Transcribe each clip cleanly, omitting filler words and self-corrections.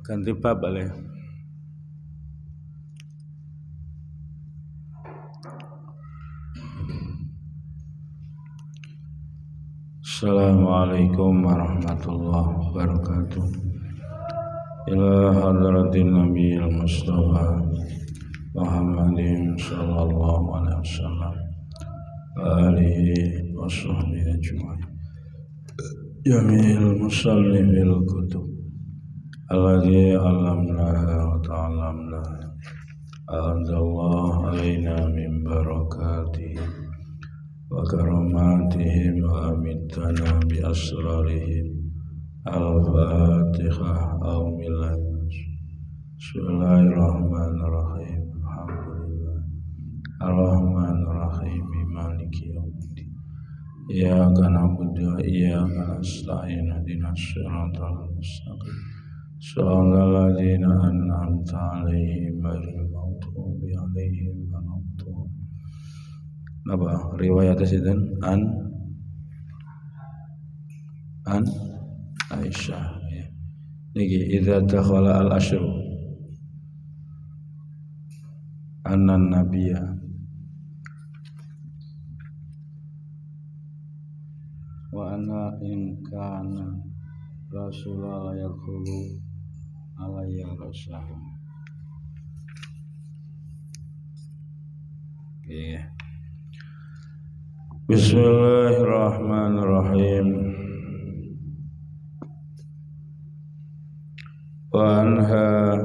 Ganti bab boleh. Assalamualaikum warahmatullahi wabarakatuh. Ila hadratin Nabi Mustafa Muhammadin sallallahu alaihi wasallam wa alihi wa sahbihi ajma'in. Jamil musallin bil kutub alladzi 'allamnaha wa ta'allamnaha. Anzalallahu alaina min barakatihi wa karamatihim wa amitana bi asrarihim. Al-Fatihah. Bismillahirrahmanirrahim. Alhamdulillah Ar-Rahmanirrahim Maliki yaumiddin. Iyyaka na'budu wa iyyaka nasta'in. Ihdinas siratal mustaqim. Shiratal ladzina an'amta 'alaihim ghairil maghdubi 'alaihim waladdallin. Napa riwayat sinten an Aisyah ya. Niki idza dakhala al-ashru annan nabiyya wa anna in kana rasulullah yaqulu alayya rasul. Ya. Bismillahirrahmanirrahim. Wa anha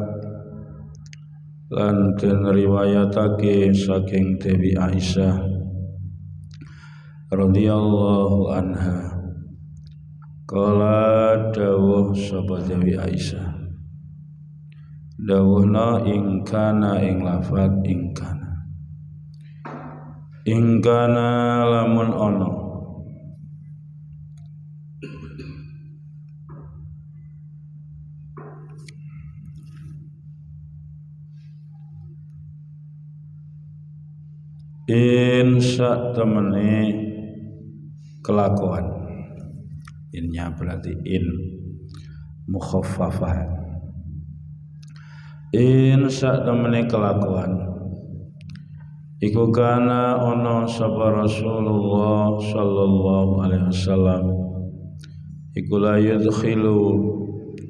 lan den riwayatake saking Dewi Aisyah radhiyallahu anha qala dawuh sapa Dewi Aisyah dawuhna ing kana ing lafaz ing kana lamun ana in sak temene kelakuan. Innya berarti in mukhaffafah. In sak temene kelakuan iku kana ana sapa Rasulullah sallallahu alaihi wasallam iku la yadkhilu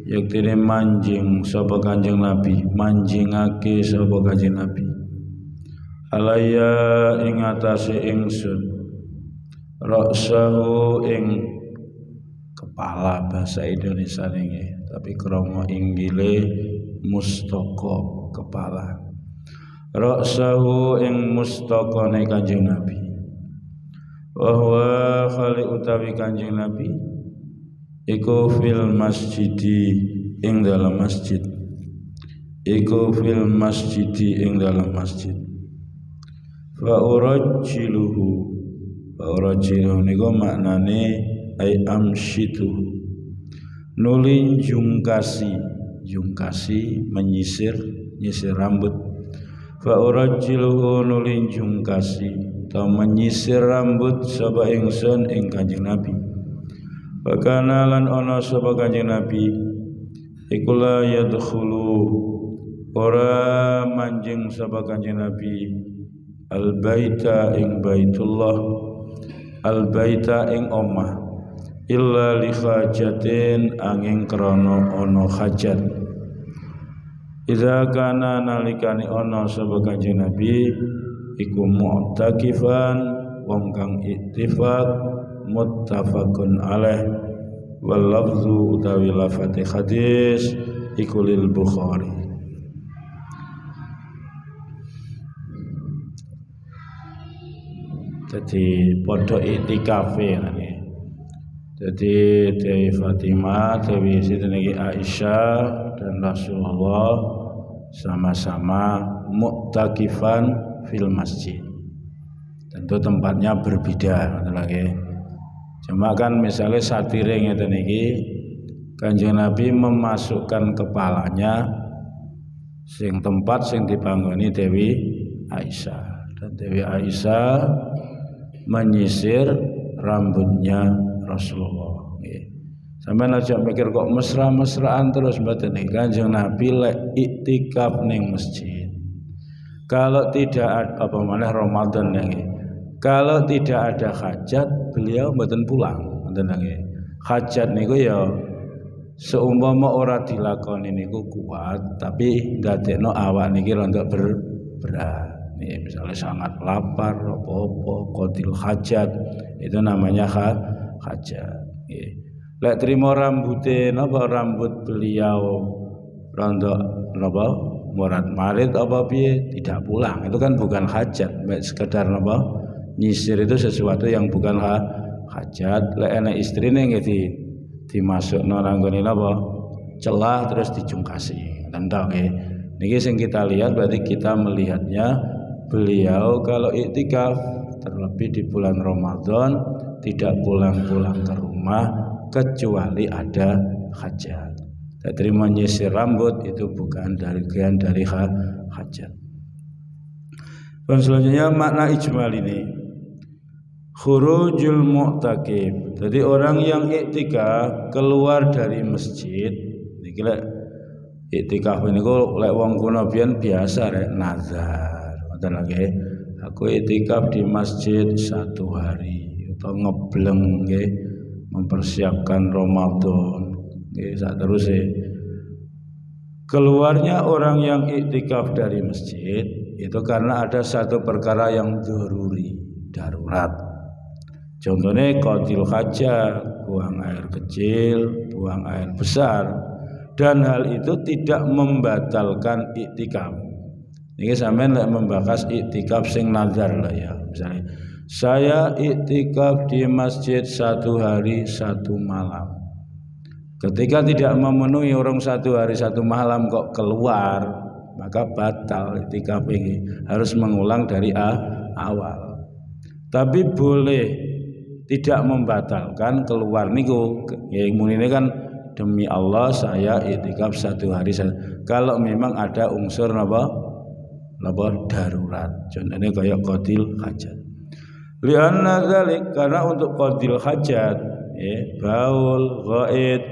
yaktine manjing sapa Kanjeng Nabi, manjingake sapa Kanjeng Nabi alaya ing atase ingsun ra'sahu ing kepala bahasa Indonesia niki, tapi krama inggile mustaka kepala. Ra'sahu ing mustaqane Kanjeng Nabi. Wa huwa khali utawi Kanjeng Nabi iku fil masjidi ing dalam masjid. Iku fil masjidi ing dalam masjid. Fa urajjiluhu niku maknane ai amshitu. Nulin jungkasi menyisir rambut. Fa urajjiluhu nulin jungkasi ta menyisir rambut sapa ingsun ing Kanjeng Nabi. Bakana lan ana sapa Kanjeng Nabi iku la yadkhulu ora manjing sapa Kanjeng Nabi al-baita ing baitullah, al-baita ing omah illa li hajatin angin krana ana hajat. Idza kana nalikani ana sapa Kanjeng Nabi iku mu'takifan wong kang iktifaq muttafaqun alaih wal lafzu utawi lafaz hadis iku lil Bukhari. Jadi podo iktikafe niki. Jadi Dewi Fatimah, Dewi Siti Aisyah dan Rasulullah sama-sama mu'takifan fil masjid. Tentu tempatnya berbeda lagi. Cuma kan misalnya satire ngeten iki Kanjeng Nabi memasukkan kepalanya sing tempat sing dibanggoni Dewi Aisyah, dan Dewi Aisyah menyisir rambutnya Rasulullah. Sampeyan aja mikir kok mesra-mesraan terus mboten. Kanjeng Nabi lek iktikaf ning masjid. Kalau tidak ada apa maneh Ramadan nggih. Kalau tidak ada hajat, beliau mboten pulang, ngoten nggih. Hajat niku ya seumpama ora dilakoni niku kuat, tapi ndadekno awak niki rada berat. Nih, misalnya sangat lapar, apa-apa, qadil hajat, itu namanya hajat. Lek trimo rambute napa rambut beliau rada napa murat marit apa piye tidak pulang. Itu kan bukan hajat, sekedar napa nyisir itu sesuatu yang bukan hajat. Lek enek istrine nggih dimasukno nang nggone napa celah terus dijungkasi. Tentang nggih. Niki sing kita lihat berarti kita melihatnya beliau kalau iktikaf terlebih di bulan Ramadan tidak pulang-pulang ke rumah kecuali ada hajat. Jadi menyisir rambut itu bukan bagian dari hajat. Dan selanjutnya makna ijmal ini khurujul mu'takif. Jadi orang yang iktikaf keluar dari masjid. Niki lek iktikaf niku lek wong kuno biyen biasa rek nazar. Ngoten nggih. Aku iktikaf di masjid 1 hari atau ngebleng nggih mempersiapkan Ramadan. Nggih sak teruse. Keluarnya orang yang iktikaf dari masjid itu karena ada satu perkara yang darurat. Contohnya qadil hajat, buang air kecil, buang air besar, dan hal itu tidak membatalkan iktikaf. Ini sampean lek membahas iktikaf sing nazar lah ya. Misalnya saya iktikaf di masjid 1 hari 1 malam. Ketika tidak memenuhi orang 1 hari 1 malam kok keluar, maka batal iktikaf ini. Harus mengulang dari awal. Tapi boleh tidak membatalkan keluar niku. Ya ini kan demi Allah saya iktikaf 1 hari. Kalau memang ada unsur napa darurat. Contohnya kayak qadil hajat. Lianna dzalik karena untuk qadil hajat, baul, ghaid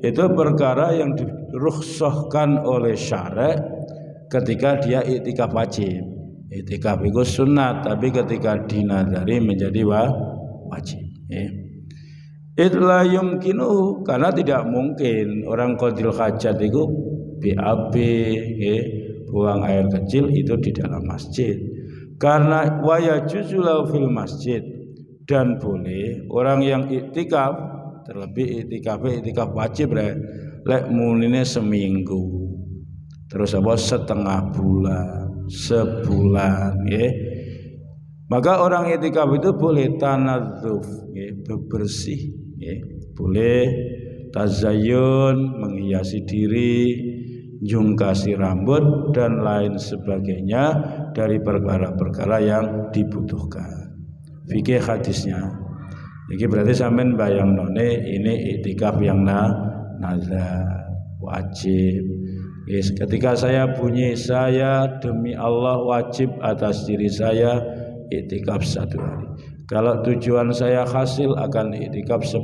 itu perkara yang dirukhsahkan oleh syara' ketika dia iktikaf wajib. Iktikaf itu sunat, tapi ketika dinadari menjadi wajib. Itla yumkinuhu karena tidak mungkin orang qadil hajat itu BAB, buang air kecil itu di dalam masjid. Karena wayajuzul fil masjid dan boleh orang yang iktikaf terlebih iktikaf wajib lek munine seminggu. Terus apa setengah bulan, sebulan Maka orang iktikaf itu boleh tanadzuf, bebersih, boleh tazayyun, menghiasi diri, jungkasi rambut dan lain sebagainya dari perkara-perkara yang dibutuhkan. Fikih hadisnya. Ini berarti sampean bayangnone ini iktikaf yang nazar wajib. Yes, ketika saya bunyi saya demi Allah wajib atas diri saya iktikaf 1 hari. Kalau tujuan saya hasil akan iktikaf 10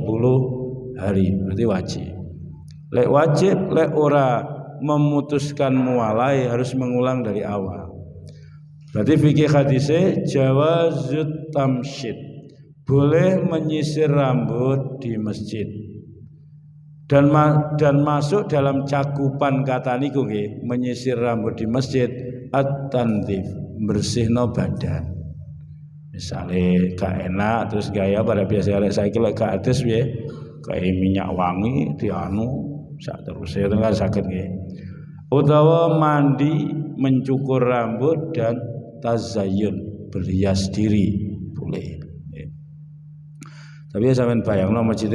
hari, berarti wajib. Lek wajib, lek ora memutuskan mualai harus mengulang dari awal. Berarti fikih hadisnya jawazut tamsyid, boleh menyisir rambut di masjid. Dan masuk dalam cakupan kata niku nggih, menyisir rambut di masjid at-tandzif, bersihno badan. Misalnya gak enak terus gaya pada biasa saiki lek gak adus piye, kayak minyak wangi dianu sak terus itu kan sakit nggih. Utawa mandi, mencukur rambut dan tazayyun, berhias diri boleh. Tapi sampean bayangno masjid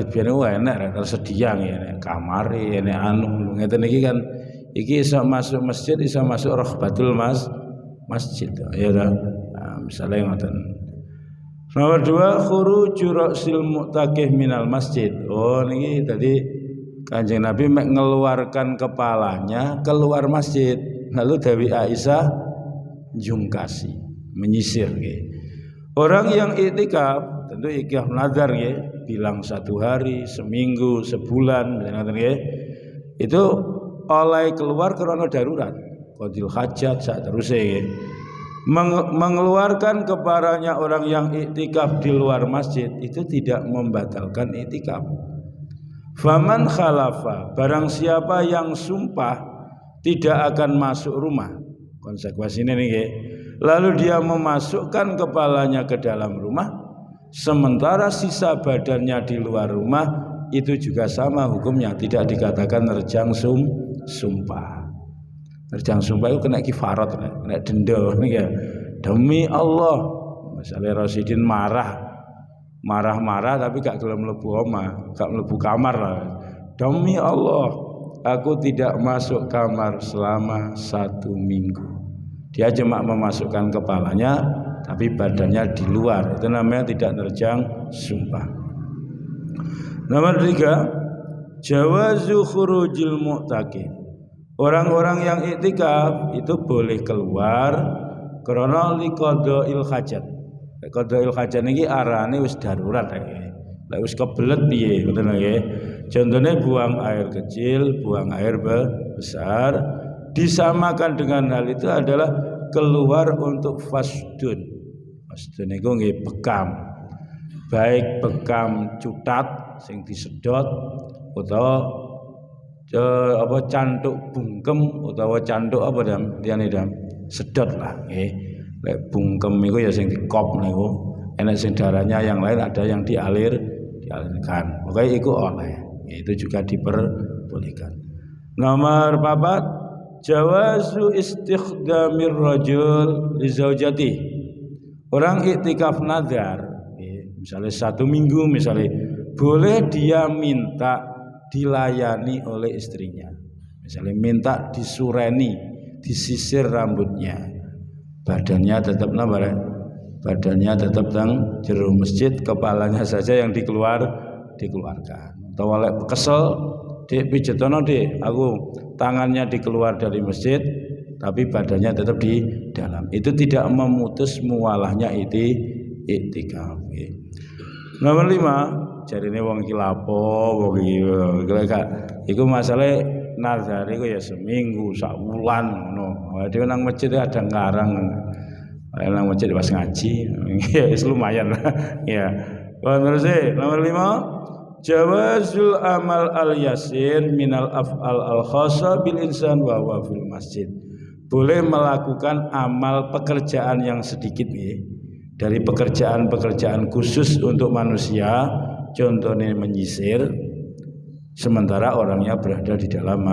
biyen enak tersedia ngene, kamar enek anu ngeten iki kan iki iso masuk masjid, iso masuk rahbatul masjid. Ya ta. Nah, misalnya ngoten. Nomor 2 khuruju ra'sil mu'takif minal masjid. Oh niki tadi Kanjeng Nabi mengeluarkan kepalanya keluar masjid. Lalu Dewi Aisyah jungkasi, menyisir nggih. Orang yang iktikaf tentu iktikaf nazar nggih, bilang 1 hari, seminggu, sebulan, itu oleh keluar karena darurat, qadil hajat sak terusé. Mengeluarkan kepadanya orang yang iktikaf di luar masjid itu tidak membatalkan iktikaf. Faman khalafa, barang siapa yang sumpah tidak akan masuk rumah, konsekuensinya nih, lalu dia memasukkan kepalanya ke dalam rumah, sementara sisa badannya di luar rumah, itu juga sama hukumnya, tidak dikatakan nerjang sumpah. Nerjang sumpah itu kena kifarat, kena denda ya. Demi Allah, misalnya Rasidin marah-marah tapi gak gelem mlebu omah, gak mlebu kamar lah. Demi Allah, aku tidak masuk kamar selama 1 minggu. Dia cuma memasukkan kepalanya tapi badannya di luar, itu namanya tidak nerjang sumpah. Nomor 3, jawazu khurujil mu'takif. Orang-orang yang iktikaf itu boleh keluar karena liqada'il hajat. Qada'il hajat niki arane wis darurat ya. Lek wis kebelet piye ngoten nggih. Contohnya buang air kecil, buang air besar, disamakan dengan hal itu adalah keluar untuk fasdun. Fasdun niku nggih bekam. Baik bekam cutat sing disedot utawa cantuk bungkem utawa cantuk apa liyane sedot lah nggih. Lek bungkem iku ya sing dikop niku, enek sing darahnya, yang lain ada yang dialirkan. Pokoknya iku oleh. Itu juga diperbolehkan. Nomor 4, jawazu istikhdamir rajul li zaujati. Orang iktikaf nazar, misalnya 1 minggu misalnya, boleh dia minta dilayani oleh istrinya, misalnya minta disureni, disisir rambutnya, badannya tetap badannya tetap nang jero masjid, kepalanya saja yang dikeluarkan. Atau oleh kesel, Dek pijetono Dek, aku tangannya dikeluar dari masjid tapi badannya tetap di dalam. Itu tidak memutus mualahnya iktikaf. Nomor 5, jarine wong iki lapo, wong iki iku masalah nazar iku ya seminggu, sak wulan ngono. Dhewe nang masjid ada ngarang. Nang masjid pas ngaji, ya lumayan lah. Ya. Nomor 5, jawazul amal al-yasir minal af'al al-khassa bil insan wa huwa fil masjid. Boleh melakukan amal pekerjaan yang sedikit ya, dari pekerjaan-pekerjaan khusus untuk manusia, contohnya menyisir, sementara orangnya berada di dalam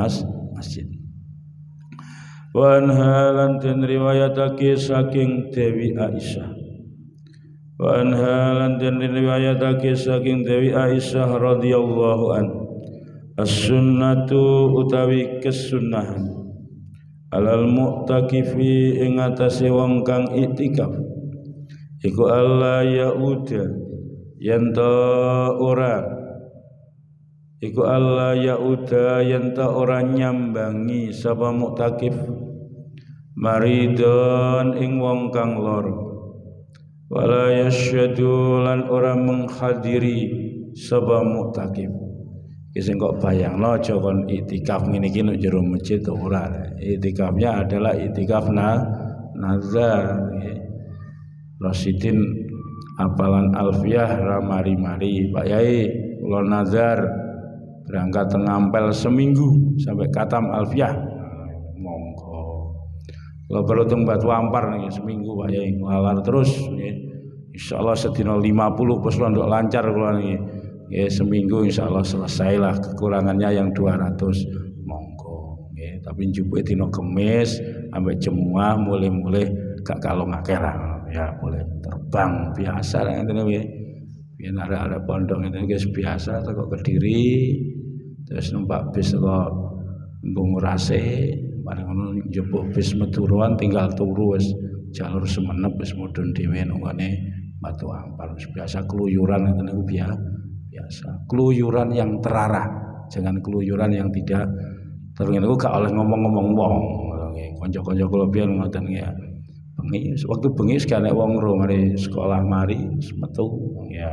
masjid. Wa anhalan dan riwayatake saking Dewi Aisyah. Wa anhalan dan riwayatake saking Dewi Aisyah radhiyallahu an. As-sunnatu utawi kesunnahan alal mu'takifi ing atase wong kang iktikaf iku alla yauda yanta ora iku alla yauda yanta ora nyambangi sapa mu'takif maridon ing wong kang lara wala yasyadu lan ora menghadiri sapa mu'takif. Sing kok bayangno aja kon iktikaf ngene iki nek jero masjid ora. Iktikafnya adalah iktikaf nazar. Rasidin apalan alfiyah ramari-mari, Pak Yai kula nazar berangkat ngampel seminggu sampai katam alfiyah. Monggo. Kula perlu teng Batu Ampar niki seminggu Pak Yai nglalar terus nggih. Insyaallah sedina 50 wis ndok lancar kula niki. Ya, seminggu insyaallah selesailah, kekurangannya yang 200. Monggo ya, tapi njupuk dina Kamis sampai Jumat mulai-mulai gak kalong akeh lah ya, boleh terbang biasa ngene nggih. Yen arek-arek pondok ngene iki biasa teko Kediri terus numpak bis teko Bungurase, bareng ngono njupuk bis Meturuan tinggal turu wis jalur Semenep wis mudhun dhewe nggone Batu Ampar. Biasa keluyuran ngene niku biasa. Keluyuran yang terarah, jangan keluyuran yang tidak terus gak oleh ngomong-ngomong wong. Kanca-kanca kula biyen ngoten ya. Bengi waktu bengi sekali wong ro mari sekolah mari metu ya.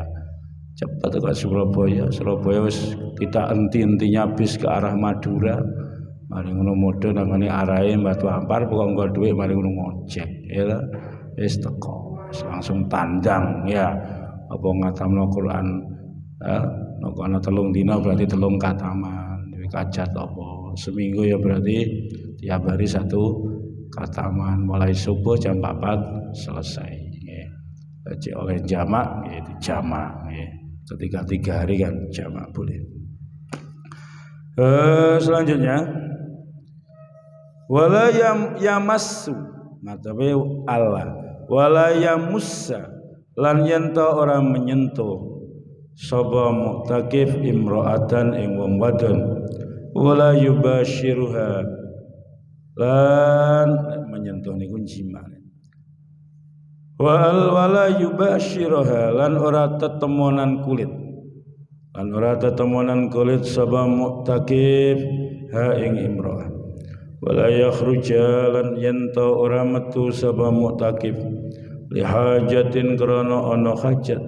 Cepat ke Surabaya. Surabaya wis tidak enti-entinya bis ke arah Madura. Mari ngono modho nangane arahe Batu Ampar kok nggo dhuwit mari ngono ngojek ya. Wis teko. Langsung tandang ya. Apa ngatamno Quran nek ana 3 dina berarti 3 kataman. Kajat apa seminggu ya berarti tiap hari 1 kataman mulai subuh jam 4 selesai nggih. Jadi oleh jamak yaitu jamak nggih. Ketika 3 hari kan jamak boleh. Selanjutnya wala yamassu matabe Allah wala yamussa lan yenta orang menyentuh sapa mu'takif imra'atan ing wong wadon wala yubashiruha lan menyentuh niku jima wala yubashiruha lan ora tetemonan kulit sapa mu'takif ha ing imra'ah wala yakhruja lan yenta ora metu sapa mu'takif li hajatin krana ana hajat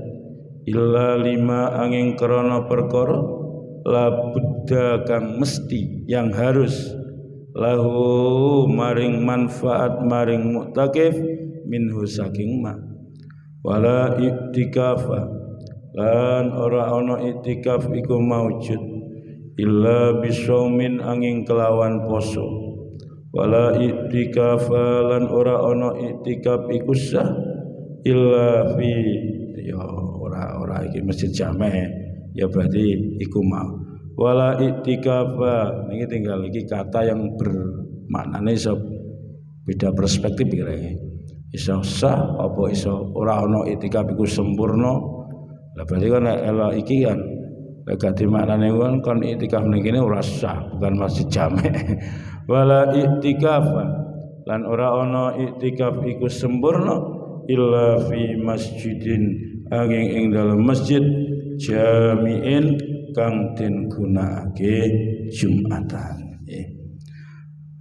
illa lima angin krana perkara la budda kang mesti yang harus lahu maring manfaat maring mu'takif minhu saking ma wala iktikafa lan ora ana iktikaf iku maujud illa bisaumin angin kelawan poso wala iktikafa lan ora ana iktikaf iku sah illa fi ya ora iki masjid jame ya berarti iku mau wala iktikafa niki tinggal iki kata yang bermaknane iso beda perspektif kira-kira iso sah apa iso ora ana iktikaf iku sempurna lah berarti kan elok iki kan gak dimaknane kon iktikaf niki ora sah bukan masjid jame wala iktikafa lan ora ana iktikaf iku sempurna illa fi masjidin angin ing dalam masjid jami'in kang den gunakake Jumatan.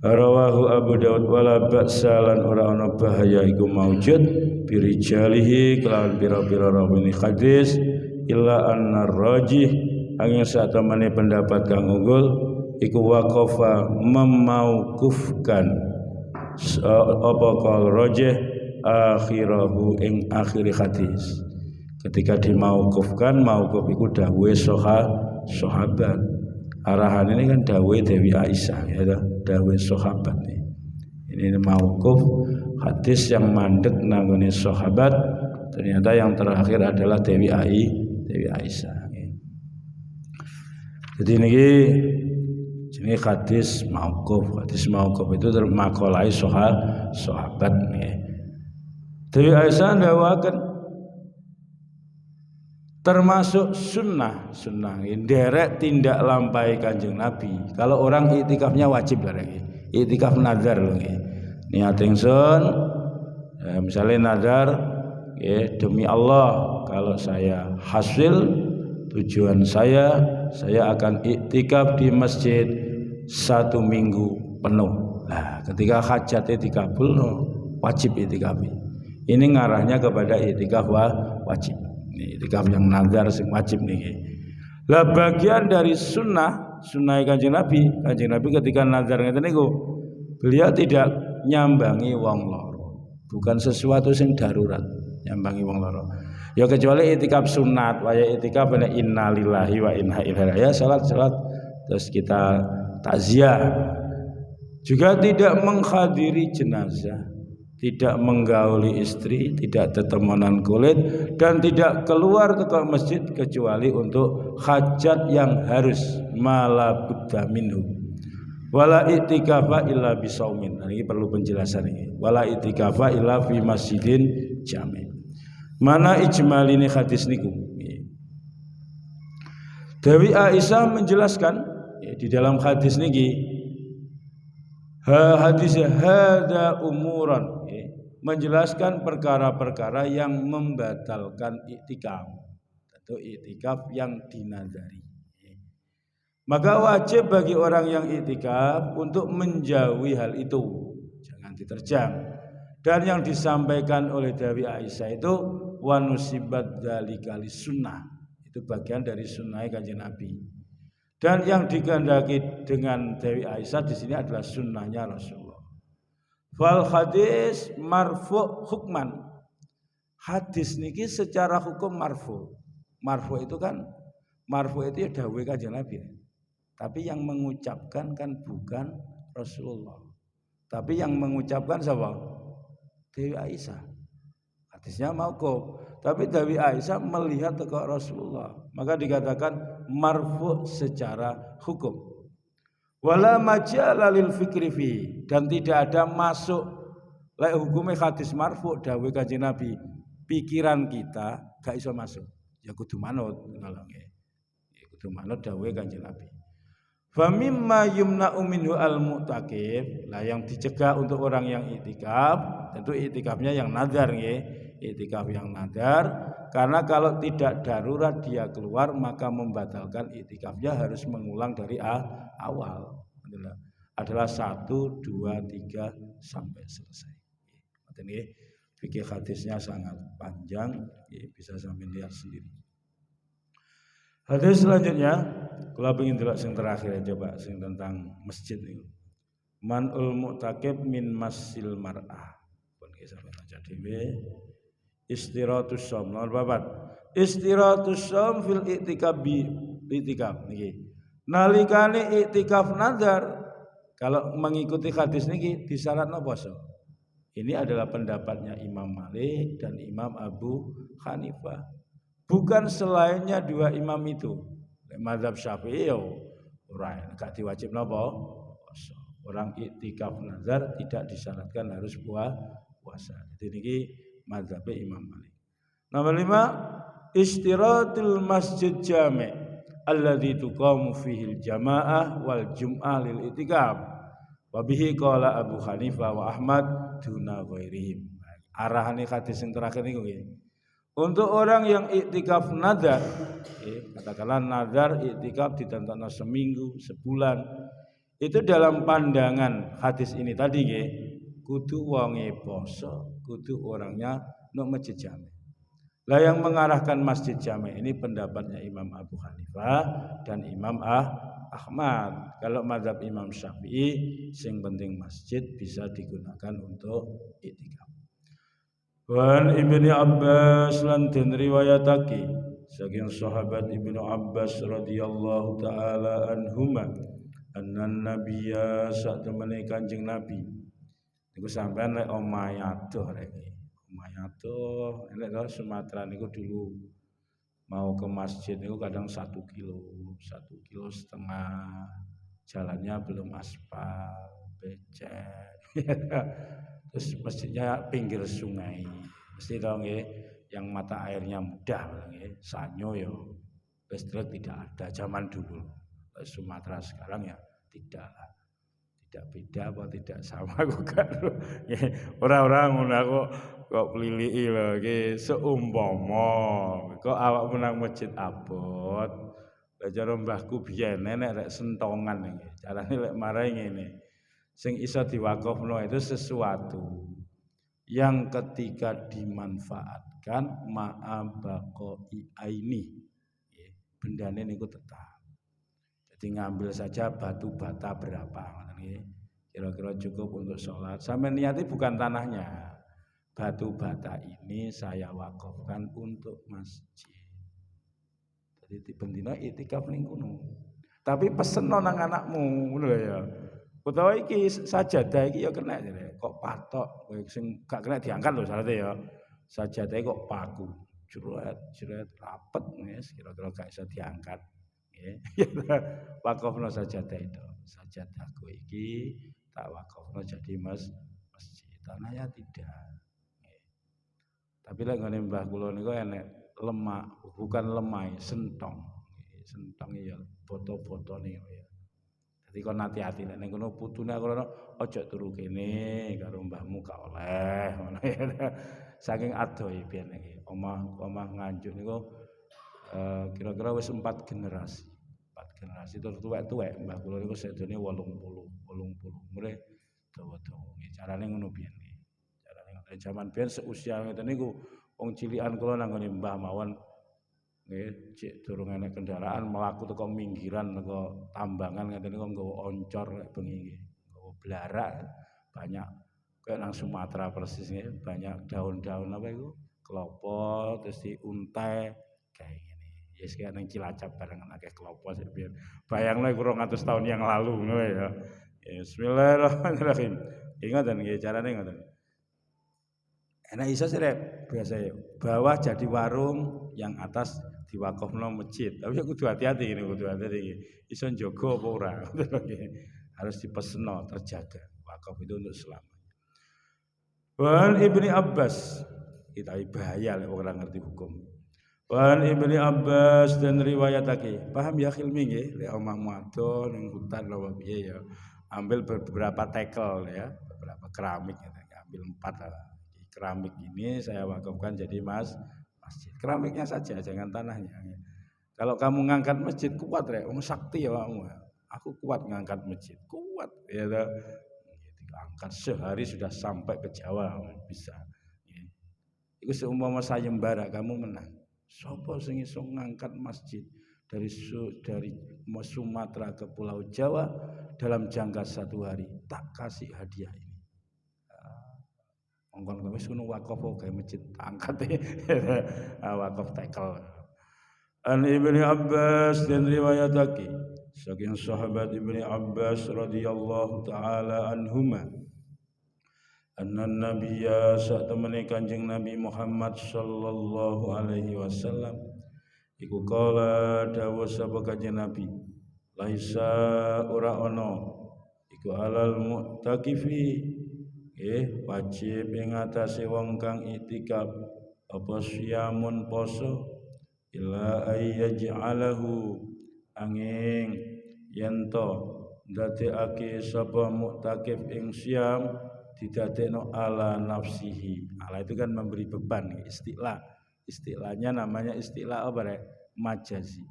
Rawahu Abu Daud wala ba'sa lan ora ana bahaya iku maujud birijalihi kelawan pira-pira rawine hadis illa anna rajih angin satamane pendapat kang unggul iku waqafa memauqufkan apa kal rajih akhirahu ing akhiri hadis. Ketika dimauqufkan mauquf iku dawuhe sahabat. Arahan ini kan dawuhe Dewi Aisyah ya dawuhe sahabat. Ini mauquf hadis yang mandek nanggone sahabat ternyata yang terakhir adalah Dewi Aisyah. Jadi niki jenenge hadis mauquf. Hadis mauquf itu termakolai sahabat nggih. Dewi Aisyah ndawaken termasuk sunnah derek tindak lampai Kanjeng Nabi. Kalau orang iktikafnya wajib derek iktikaf nazar lho nggih. Niat ingsun misalnya nazar demi Allah kalau saya hasil tujuan saya akan iktikaf di masjid 1 minggu penuh. Nah, ketika hajatnya dikabul wajib iktikaf. Ini ngarahnya kepada iktikaf wajib. Iktikaf yang nazar sing wajib niki. Lah bagian dari sunnah Kanjeng Nabi ketika nazar ngeten niku beliau tidak nyambangi wong loro. Bukan sesuatu sing darurat nyambangi wong loro. Ya kecuali iktikaf sunat, waya iktikaf ana innalillahi wa inna ilaihi ya salat terus kita takziah. Juga tidak menghadiri jenazah, tidak menggauli istri, tidak tetemonan kulit, dan tidak keluar ke masjid kecuali untuk hajat yang harus mala budda minhu. Wala itikafa illa bisaumin. Nah, ini perlu penjelasan ini. Wala itikafa illa fi masjidin jami. Mana ijmal ini hadis niku? Dewi Aisyah menjelaskan di dalam hadis niki hadis hada umuran menjelaskan perkara-perkara yang membatalkan iktikaf atau iktikaf yang dinazari. Maka wajib bagi orang yang iktikaf untuk menjauhi hal itu, jangan diterjang. Dan yang disampaikan oleh Dewi Aisyah itu wanusibat dzalika lisunnah. Itu bagian dari sunnah Kanjeng Nabi. Dan yang dikehendaki dengan Dewi Aisyah di sini adalah sunnahnya Rasulullah. Fal hadis marfu hukman. Hadis niki secara hukum marfu. Marfu itu ya dawuh Kanjeng Nabi. Tapi yang mengucapkan kan bukan Rasulullah. Tapi yang mengucapkan siapa? Dewi Aisyah. Hadisnya mauquf. Tapi Dewi Aisyah melihat ke Rasulullah. Maka dikatakan marfu secara hukum. Wala majala lil fikri fi, dan tidak ada masuk lek hukume hadis marfu dawuh Kanjeng Nabi. Pikiran kita gak iso masuk. Ya kudu manut ngalonge. Ya kudu manut dawuh Kanjeng Nabi. Fa mimma yumna'u minhu al-mu'takif, lah yang dicegah untuk orang yang iktikaf, tentu iktikafnya yang nadar nggih, iktikaf yang nadar, karena kalau tidak darurat dia keluar maka membatalkan iktikafnya harus mengulang dari awal. Adalah 1 2 3 sampai selesai. Ini fikih hadisnya sangat panjang, bisa sampai lihat sendiri. Hadis selanjutnya, kalau ingin delok sing terakhir ya, coba sing tentang masjid ini. Man'ul mu'takib min masil mar'ah. Pun kisah baca dhewe. Istirahatus shaum nomor 4. Istirahatus shaum fil i'tikaf niki. Nalikane i'tikaf nazar, kalau mengikuti hadis niki disyaratno poso. Ini adalah pendapatnya Imam Malik dan Imam Abu Hanifah. Bukan selainnya dua imam itu. Mazhab Syafi'i ora gak diwajib napa? Puasa. Orang iktikaf nazar tidak disyaratkan harus puasa. Jadi niki mazhab Imam Malik. Nomor 5, istirahatul masjid jami' alladzi tuqamu fihi al-jamaah wal jum'ah lil iktikaf. Wa bihi qala Abu Hanifah wa Ahmad duna ghairihim. Arahane hadis yang terakhir niku nggih. Untuk orang yang iktikaf nazar, katakanlah nazar iktikaf ditentangno seminggu, sebulan, itu dalam pandangan hadis ini tadi nggih, kudu wonge poso, kudu orangnya nuk masjid jami'. Lah yang mengarahkan masjid jami' ini pendapatnya Imam Abu Hanifah dan Imam Ahmad. Kalau mazhab Imam Syafi'i, sing penting masjid bisa digunakan untuk iktikaf. Wan Ibnu Abbas lan den riwayatake saking sahabat Ibnu Abbas radhiyallahu taala anhuma annan nabiyya satemene Kanjeng Nabi niku sampean lek omahe adoh rek omahe adoh nek lho Sumatera niku dulu mau ke masjid niku kadang 1 kilo 1,5 kilo jalannya belum aspal becek. Terus masjidnya pinggir sungai, mesti dong yang mata airnya mudah, sanyo yo, listrik tidak ada zaman dulu. Sumatera sekarang ya tidak beda apa tidak sama kok kan? Orang-orang ngono kok peliliki lho, seumpama kok awak menang masjid abot, cara mbahku biyen nek rek sentongan iki, carane lek marahi ngene. Sing iso diwakafno itu sesuatu yang ketika dimanfaatkan ma'abaqoi aini, bendane niku tetap. Jadi ngambil saja batu bata berapa, kira-kira cukup untuk sholat. Sampai niati bukan tanahnya, batu bata ini saya wakafkan untuk masjid. Jadi bendina itikaf ning kono. Tapi peseno nang anakmu, ngono ya. Utawa iki sajadah iki ya kena jare. Kok patok sing gak kena diangkat lho syaratnya ya. Sajadah kok paku. Jeret rapet wis kira-kira gak iso diangkat. Nggih. Wakafno sajadah itu. Sajadahku iki tak wakafno jadi masjid. Tanahnya tidak. Tapi lek ngene Mbah kula niku enek lemak, bukan lemai, sentong. Sentong ya foto-fotone ya. Jadi kon hati-hati nek ning kono putune aku ora aja turu kene karo mbahmu gak oleh ngono ya. Saking adohe biyen iki. Omah Nganjuk niku kira-kira wis 4 generasi. 4 generasi terus tuwek-tuwek mbah kula niku sedene 80. Mulai dawa-dawa. Carane ngono biyen iki. Carane zaman biyen seusia ngeten niku wong cilikan kula nang ngene mbah mawon nggih cek durung enek kendaraan mlaku teko minggiran teko tambangan ngeten niku nggawa oncor lek bengi nggih nggawa blarak banyak kayak nang Sumatera persis nggih banyak daun-daun apa iku klopo terus diuntai kayak ngene yes kayak nang Cilacap bareng akeh klopo sik biyen bayangno iku 200 tahun yang lalu ngono ya Bismillahirrahmanirrahim ingat nggih carane ngoten enak iso sih biasa ya bawah jadi warung yang atas diwakafno masjid. Tapi aku kudu hati-hati ini, kudu hati-hati. Iso njogo apa ora? Harus dipeseno, terjaga. Wakaf itu untuk selamanya. Wan Ibni Abbas, kita bahaya lek orang ngerti hukum. Wan Ibni Abbas dan riwayatake. Paham ya khilmi nggih? Lek omahmu ado ning hutan lho piye ya. Ambil beberapa tekel ya, beberapa keramik ya. Ambil 4 keramik ini saya wakafkan jadi masjid. Keramiknya saja, jangan tanahnya. Kalau kamu ngangkat masjid kuat rek, sakti ya kamu. Aku kuat ngangkat masjid, kuat ya. Angkat sehari sudah sampai ke Jawa bisa. Itu seumpama sayembara kamu menang. Sopo sing iso ngangkat masjid dari Sumatera ke Pulau Jawa dalam jangka 1 hari, tak kasih hadiah ini. Mongkon wis ngono wakaf gawe masjid angkat wakaf tekel. An Ibnu Abbas dan riwayatake saking sahabat Ibnu Abbas radhiyallahu taala anhuma anna nabiyya satemene Kanjeng Nabi Muhammad sallallahu alaihi wasallam iku kala dawuh sapa Kanjeng Nabi laisa ora ana iku alal mu'takifi wajib ing atase wong kang iktikaf apa siyamun poso illa ayyaj'alahu angin yen to ndadekake sapa muktakif ing siyam didadekno ala nafsihi. Ala itu kan memberi beban istilahnya namanya istilah apa rek majazi.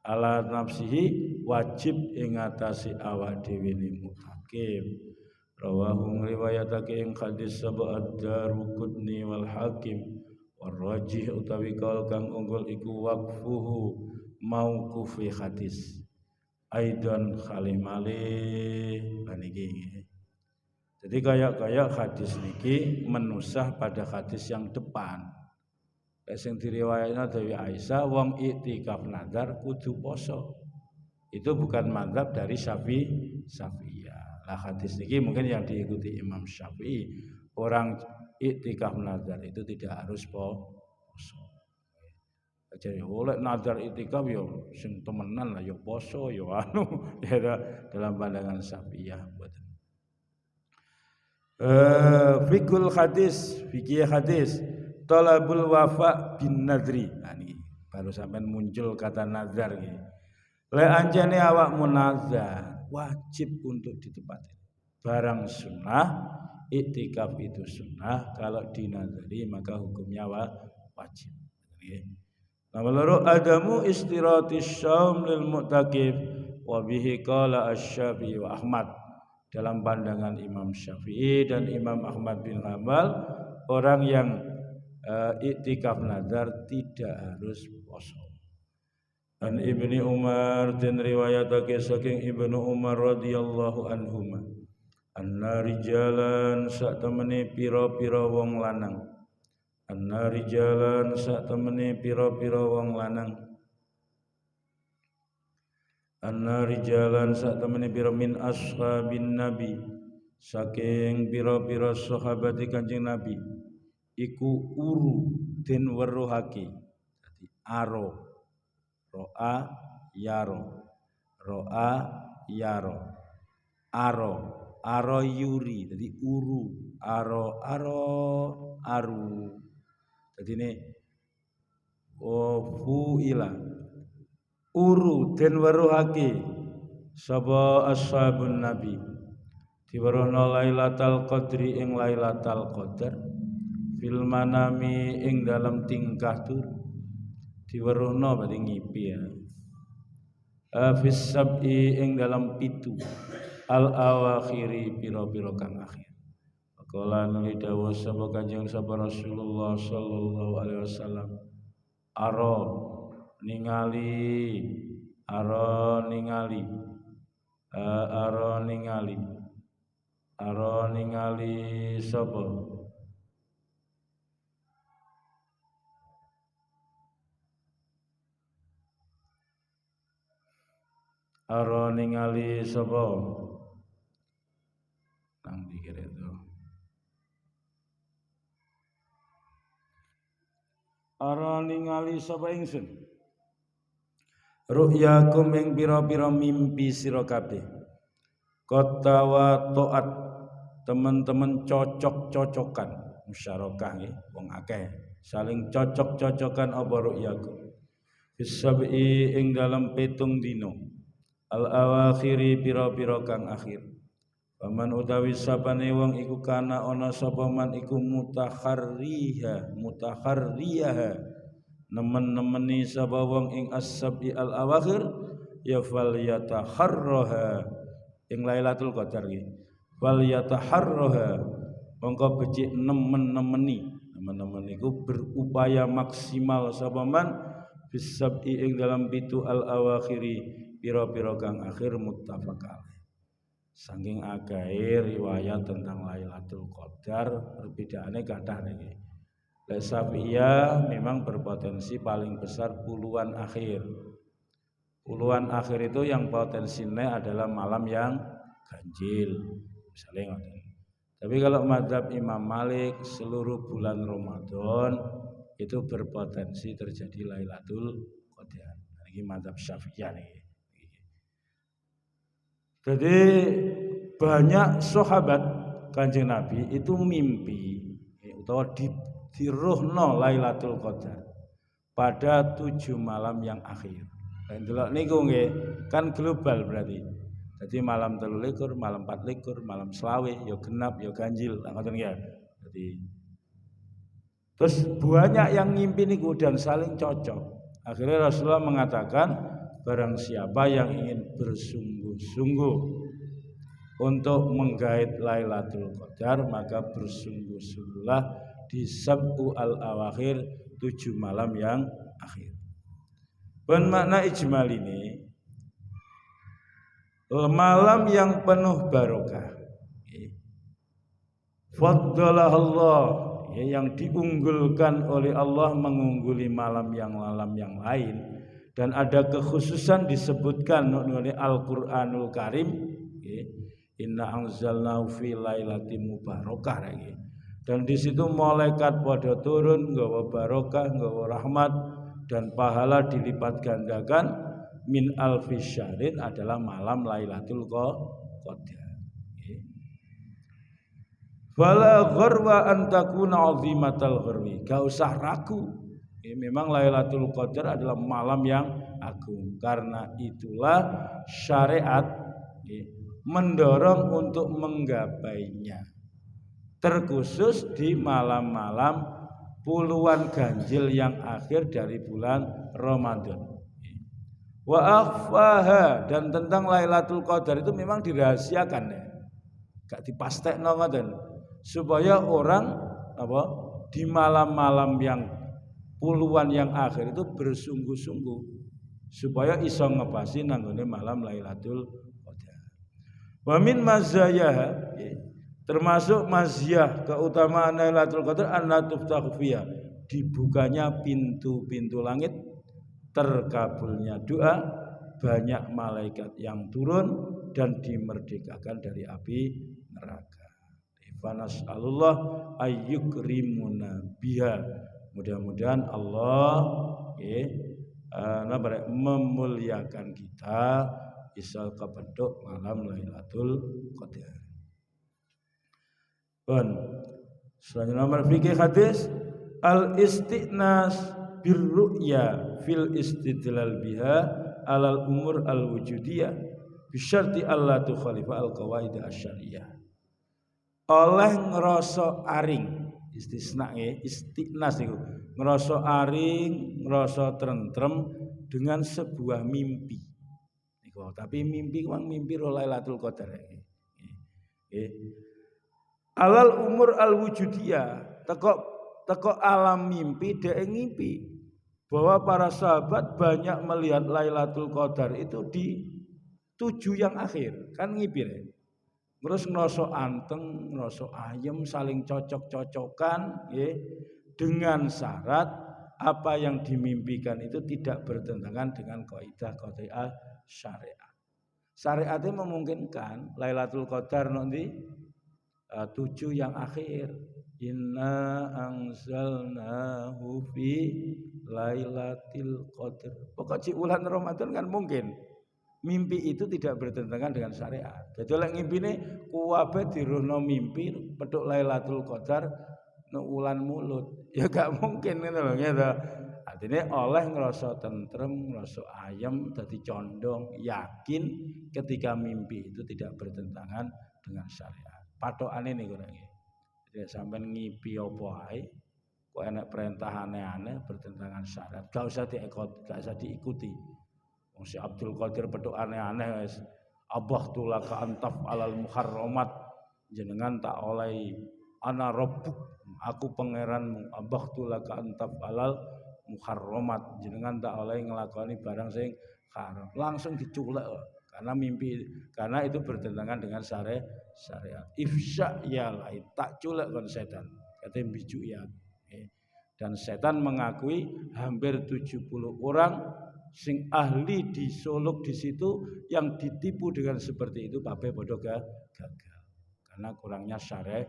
Ala nafsihi wajib ing atase awak dhewe muktakif. Rawahu riwayatake ing hadis sapa ad-Daruqutni wal Hakim warajih utawi kaul kang unggul iku waqfuhu mauqufi hadis aidan khalimali niki. Jadi kayak hadis niki menusah pada hadis yang depan. Sing diriwayatna Dewi Aisyah wong iktikaf nazar kudu poso. Itu bukan mazhab dari Syafi'iyah. Hadis ini mungkin yang diikuti Imam Syafi'i orang iktikaf nazar itu tidak harus poso. Jadi oleh nazar iktikaf yo sing temenan lah yo poso yo anu ya dalam pandangan Syafi'iyah buatan. Fikul fikih hadis talabul wafa bin nadri. Nah, ini baru sampai muncul kata nazar gitu. Le anjane awakmu nazar wajib untuk ditepati. Barang sunnah, iktikaf itu sunnah. Kalau dinazari maka hukumnya wajib. Nomor loro adamu istirahatis syaum lil mu'takif wa bihi qala asy-Syafi'i wa Ahmad. Dalam pandangan Imam Syafi'i dan Imam Ahmad bin Hanbal, orang yang iktikaf nazar tidak harus puasa. An Ibni Umar dan riwayatake saking Ibnu Umar radhiyallahu anhuma anna rijalan sak temene pira-pira wong lanang anna rijalan sak temene pira-pira wong lanang anna rijalan sak temene pira min ashabin nabi saking pira-pira sahabat Kanjeng Nabi iku uru den weruhake dadi aro ro'a yaro aro yuri jadi uru aro aru jadi ini fu'ila uru den weruhake sapa ashabun nabi diweruhna lailatul qadri ing lailatul qadar fil manami ing dalam tingkah turu diweruhna berarti ngipi ya. Fis sab'i ing dalam pitu al awakhiri pira-pira kang akhir. Kala nuli dawuh sapa Kanjeng sapa Rasulullah sallallahu alaihi wasallam ningali aro ningali sapa aro ningali sapa nang pikir itu aro ningali sapa ingsun ru'yakum ing pira-pira mimpi sira kabeh kotawa taat teman-teman cocok-cocokan musyarakah nggih wong akeh saling cocok-cocokan apa ru'yakum bisabi ing dalam petung dino al awakhiri pira-pira kang akhir paman utawi sapane wong iku kana ana sapa man iku mutakharriha nemen-nemeni sapa wong ing as-sabi al-awakhir ya fal yataharraha ing Lailatul Qadar iki fal yataharraha mongko becik nemen-nemeni iku berupaya maksimal sapa man bisabi ing dalam pitu al-awakhiri pira-pira kang akhir muttafaq alaih. Saking akeh riwayat tentang Lailatul Qadar perbedaannya kathah niki. Safiya memang berpotensi paling besar puluhan akhir. Puluhan akhir itu yang potensinya adalah malam yang ganjil. Misalnya ngoten. Tapi kalau mazhab Imam Malik seluruh bulan Ramadan itu berpotensi terjadi Lailatul Qadar. Ini mazhab Syafi'iyah nih. Jadi banyak sahabat Kanjeng Nabi itu mimpi atau diruhno Lailatul Qadar pada 7 malam yang akhir. Dan delok niku nggih kan global berarti. Jadi malam 23, malam 24, malam selawe, ya genap, ya ganjil, ngoten nggih. Jadi terus banyak yang ngimpi niku dan saling cocok. Akhirnya Rasulullah mengatakan barang siapa yang ingin bersungguh-sungguh untuk menggait Lailatul Qadar maka bersungguh-sungguhlah di sab'u al-awakhir 7 malam yang akhir. Dan makna ijmal ini malam yang penuh barokah. Faddalah Allah yang diunggulkan oleh Allah mengungguli malam yang lain dan ada kekhususan disebutkan oleh Al-Qur'anul Karim inna anzalnahu fi lailatin mubarakah dan di situ malaikat pada turun nggawa barokah, nggawa rahmat dan pahala dilipat gandakan min alfi syahrin adalah malam Lailatul Qadar. Fala gharwa an takuna azimatal gharwi. Gak usah ragu. Memang Lailatul Qadar adalah malam yang agung. Karena itulah syariat mendorong untuk menggapainya. Terkhusus di malam-malam puluhan ganjil yang akhir dari bulan Ramadan. Wa akhfaha dan tentang Lailatul Qadar itu memang dirahasiakan ya. Gak dipastekno ngoten. Supaya orang di malam-malam yang puluhan yang akhir itu bersungguh-sungguh supaya iso ngepasi nanggone malam Lailatul Qadar. Wa min mazayah termasuk maziyah keutamaan Lailatul Qadar an-tuftahu fiha dibukanya pintu-pintu langit, terkabulnya doa, banyak malaikat yang turun dan dimerdekakan dari api neraka. Fanas'alullah ayyukrimuna biha. Mudah-mudahan Allah memuliakan kita bisa kebentuk malam Lailatul Qadar. Selanjutnya nomor fikih hadis al-istiqnas birru'ya fil istidlal biha alal umur al-wujudiyah bisyarti Allah tukhalifa al-qawaid asy-syar'iyyah. Oleh ngerasa aring istisna istiqnas itu ngerasa aring, ngerasa tentrem dengan sebuah mimpi. Tapi mimpi kan mimpi Lailatul Qadar. Alal umur al wujudiyah teko alam mimpi dhek ngimpi bahwa para sahabat banyak melihat Lailatul Qadar itu di 7 yang akhir, kan ngipir ya. Terus ngerasa anteng, ngerasa ayem, saling cocok-cocokan ya, dengan syarat apa yang dimimpikan itu tidak bertentangan dengan kaidah-kaidah syariat. Syariatnya memungkinkan Lailatul Qadar nanti 7 yang akhir. Inna anzalnahu fi Lailatul Qadar. Pokok di bulan Ramadan kan mungkin. Mimpi itu tidak bertentangan dengan syariat. Jadi oleh ngimpine kuwabe dirono mimpi petuk Lailatul Qadar no ulan mulut. Ya gak mungkin ngono lho gitu. Artinya oleh ngerasa tentrem, ngerasa ayem, dadi condong, yakin ketika mimpi itu tidak bertentangan dengan syariat. Patokane niku nggih. Jadi sampean ngipi apa ae kok enak perintah aneh-aneh bertentangan syariat. Gak usah diikuti. Si Abdul Qadir pedok aneh-aneh wis abahtu laka antaf alal muharramat jenengan tak oleh ana rabbuk aku pangeranmu abahtu laka antaf alal muharramat jenengan tak oleh nglakoni barang sing haram langsung diculek karena mimpi karena itu bertentangan dengan syariat ifsya ya lain tak culek kon setan katanya bijuk ya dan setan mengakui hampir 70 orang sing ahli disolok di situ yang ditipu dengan seperti itu pape bodoh gagal karena kurangnya syariat.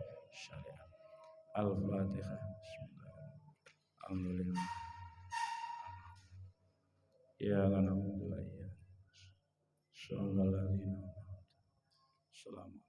Al-Fatihah. Alhamdulillah. Ya alhamdulillah. Shallallahu alaihi wasallam.